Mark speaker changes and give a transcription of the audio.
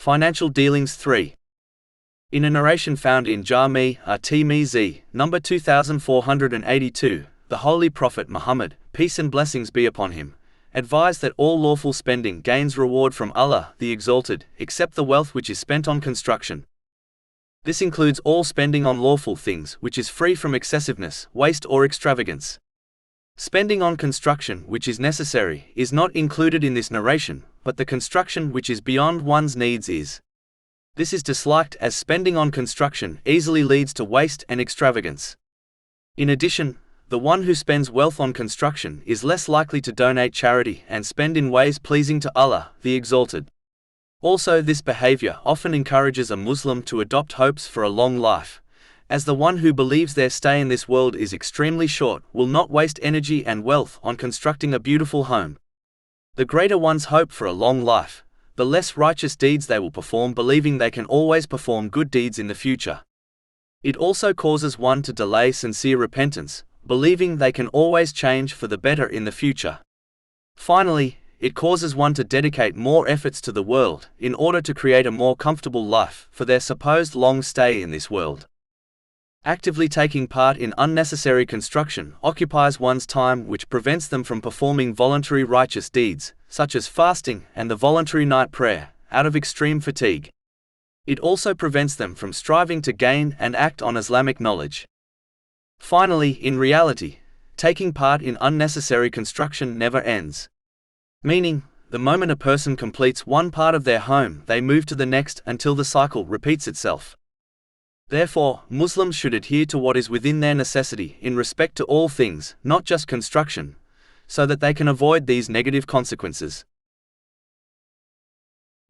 Speaker 1: Financial Dealings 3. In a narration found in Jami at-Tirmidhi, number 2482, the Holy Prophet Muhammad, peace and blessings be upon him, advised that all lawful spending gains reward from Allah, the Exalted, except the wealth which is spent on construction. This includes all spending on lawful things which is free from excessiveness, waste or extravagance. Spending on construction which is necessary is not included in this narration, but the construction which is beyond one's needs is. This is disliked as spending on construction easily leads to waste and extravagance. In addition, the one who spends wealth on construction is less likely to donate charity and spend in ways pleasing to Allah, the Exalted. Also, this behavior often encourages a Muslim to adopt hopes for a long life, as the one who believes their stay in this world is extremely short will not waste energy and wealth on constructing a beautiful home. The greater one's hope for a long life, the less righteous deeds they will perform, believing they can always perform good deeds in the future. It also causes one to delay sincere repentance, believing they can always change for the better in the future. Finally, it causes one to dedicate more efforts to the world in order to create a more comfortable life for their supposed long stay in this world. Actively taking part in unnecessary construction occupies one's time, which prevents them from performing voluntary righteous deeds, such as fasting and the voluntary night prayer, out of extreme fatigue. It also prevents them from striving to gain and act on Islamic knowledge. Finally, in reality, taking part in unnecessary construction never ends. Meaning, the moment a person completes one part of their home, they move to the next until the cycle repeats itself. Therefore, Muslims should adhere to what is within their necessity in respect to all things, not just construction, so that they can avoid these negative consequences.